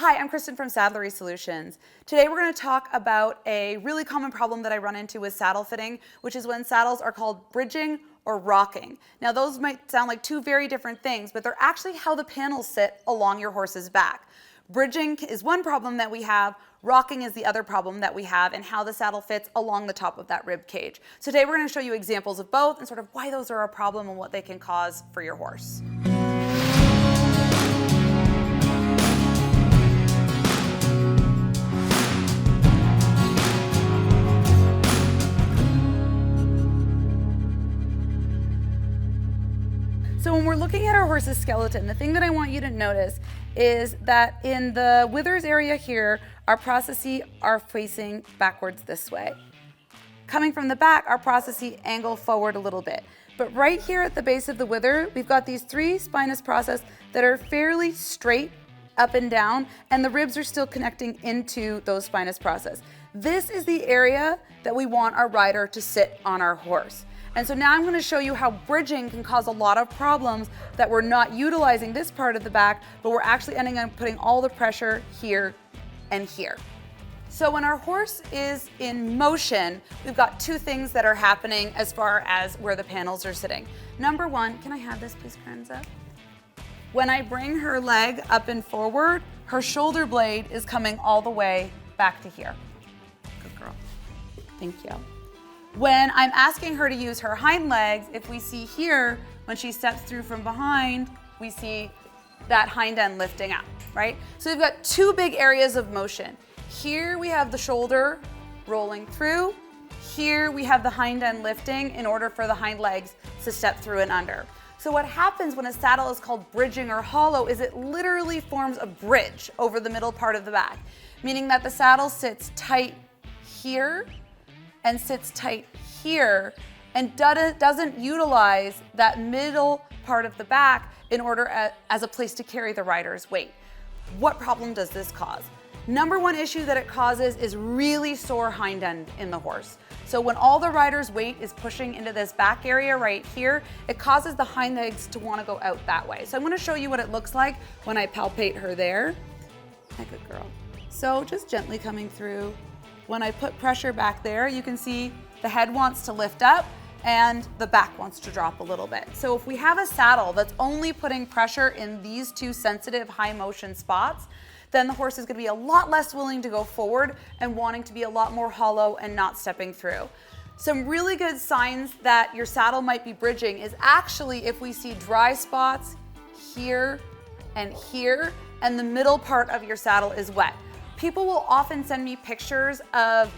Hi, I'm Kristen from Saddlery Solutions. Today we're going to talk about a really common problem that I run into with saddle fitting, which is when saddles are called bridging or rocking. Now those might sound like two very different things, but they're actually how the panels sit along your horse's back. Bridging is one problem that we have, rocking is the other problem that we have, and how the saddle fits along the top of that rib cage. So today we're going to show you examples of both and sort of why those are a problem and what they can cause for your horse. So when we're looking at our horse's skeleton, the thing that I want you to notice is that in the withers area here, our processes are facing backwards this way. Coming from the back, our processes angle forward a little bit. But right here at the base of the wither, we've got these three spinous processes that are fairly straight up and down, and the ribs are still connecting into those spinous processes. This is the area that we want our rider to sit on our horse. And so now I'm going to show you how bridging can cause a lot of problems that we're not utilizing this part of the back, but we're actually ending up putting all the pressure here and here. So when our horse is in motion, we've got two things that are happening as far as where the panels are sitting. Number one, can I have this please, Karenza? When I bring her leg up and forward, her shoulder blade is coming all the way back to here. Good girl. Thank you. When I'm asking her to use her hind legs, if we see here, when she steps through from behind, we see that hind end lifting out, right? So we've got two big areas of motion. Here we have the shoulder rolling through. Here we have the hind end lifting in order for the hind legs to step through and under. So what happens when a saddle is called bridging or hollow is it literally forms a bridge over the middle part of the back, meaning that the saddle sits tight here and sits tight here and doesn't utilize that middle part of the back in order as a place to carry the rider's weight. What problem does this cause? Number one issue that it causes is really sore hind end in the horse. So when all the rider's weight is pushing into this back area right here, it causes the hind legs to want to go out that way. So I'm going to show you what it looks like when I palpate her there. Hi, good girl. So just gently coming through. When I put pressure back there, you can see the head wants to lift up and the back wants to drop a little bit. So if we have a saddle that's only putting pressure in these two sensitive high motion spots, then the horse is going to be a lot less willing to go forward and wanting to be a lot more hollow and not stepping through. Some really good signs that your saddle might be bridging is actually if we see dry spots here, and the middle part of your saddle is wet. People will often send me pictures of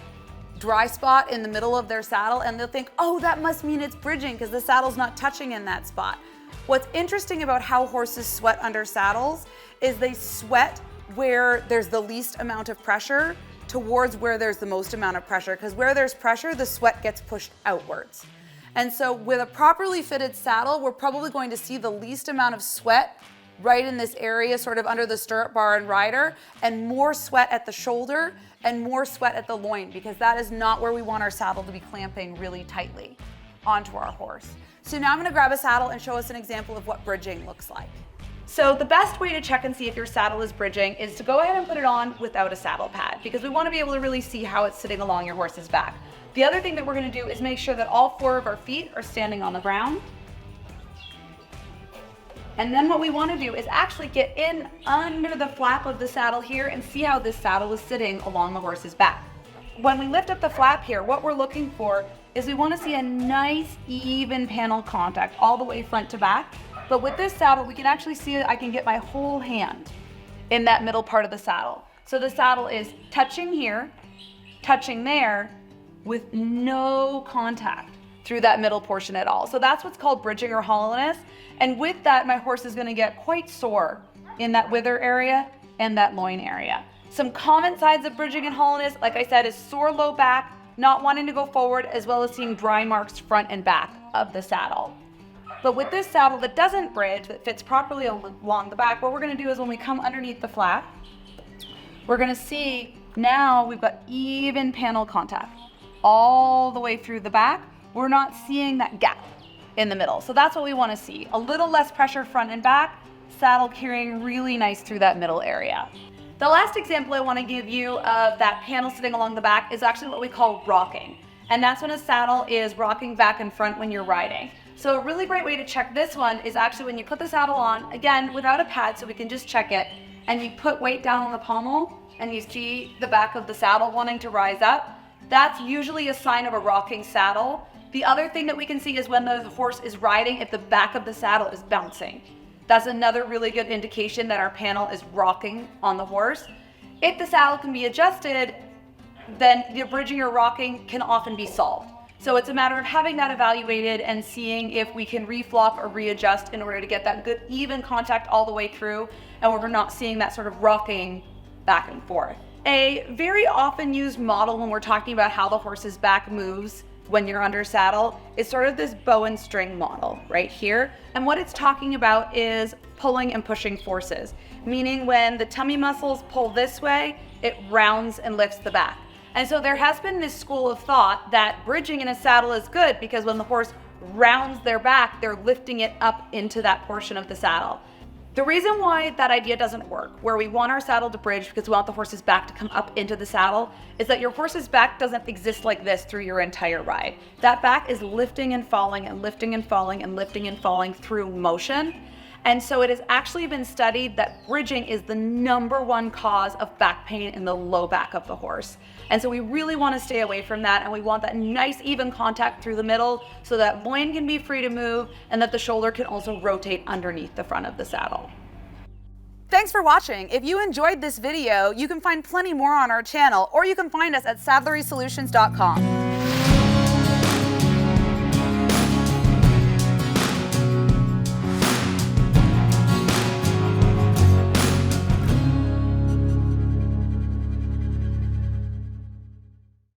dry spot in the middle of their saddle and they'll think, oh, that must mean it's bridging because the saddle's not touching in that spot. What's interesting about how horses sweat under saddles is they sweat where there's the least amount of pressure towards where there's the most amount of pressure, because where there's pressure, the sweat gets pushed outwards. And so with a properly fitted saddle, we're probably going to see the least amount of sweat right in this area, sort of under the stirrup bar and rider, and more sweat at the shoulder and more sweat at the loin, because that is not where we want our saddle to be clamping really tightly onto our horse. So now I'm going to grab a saddle and show us an example of what bridging looks like. So the best way to check and see if your saddle is bridging is to go ahead and put it on without a saddle pad, because we want to be able to really see how it's sitting along your horse's back. The other thing that we're going to do is make sure that all four of our feet are standing on the ground. And then what we want to do is actually get in under the flap of the saddle here and see how this saddle is sitting along the horse's back. When we lift up the flap here, what we're looking for is we want to see a nice even panel contact all the way front to back. But with this saddle, we can actually see that I can get my whole hand in that middle part of the saddle. So the saddle is touching here, touching there, with no contact through that middle portion at all. So that's what's called bridging or hollowness. And with that, my horse is going to get quite sore in that wither area and that loin area. Some common signs of bridging and hollowness, like I said, is sore low back, not wanting to go forward, as well as seeing dry marks front and back of the saddle. But with this saddle that doesn't bridge, that fits properly along the back, what we're going to do is when we come underneath the flap, we're going to see now we've got even panel contact all the way through the back. We're not seeing that gap in the middle. So that's what we want to see. A little less pressure front and back, saddle carrying really nice through that middle area. The last example I want to give you of that panel sitting along the back is actually what we call rocking. And that's when a saddle is rocking back and front when you're riding. So a really great way to check this one is actually when you put the saddle on, again, without a pad so we can just check it, and you put weight down on the pommel and you see the back of the saddle wanting to rise up, that's usually a sign of a rocking saddle. The other thing that we can see is when the horse is riding, if the back of the saddle is bouncing. That's another really good indication that our panel is rocking on the horse. If the saddle can be adjusted, then the bridging or rocking can often be solved. So it's a matter of having that evaluated and seeing if we can reflock or readjust in order to get that good even contact all the way through, and we're not seeing that sort of rocking back and forth. A very often used model when we're talking about how the horse's back moves when you're under saddle is sort of this bow and string model right here. And what it's talking about is pulling and pushing forces, meaning when the tummy muscles pull this way, it rounds and lifts the back. And so there has been this school of thought that bridging in a saddle is good because when the horse rounds their back, they're lifting it up into that portion of the saddle. The reason why that idea doesn't work, where we want our saddle to bridge because we want the horse's back to come up into the saddle, is that your horse's back doesn't exist like this through your entire ride. That back is lifting and falling and lifting and falling and lifting and falling through motion. And so it has actually been studied that bridging is the #1 cause of back pain in the low back of the horse. And so we really want to stay away from that, and we want that nice even contact through the middle so that loin can be free to move and that the shoulder can also rotate underneath the front of the saddle. Thanks for watching. If you enjoyed this video, you can find plenty more on our channel, or you can find us at saddlerysolutions.com.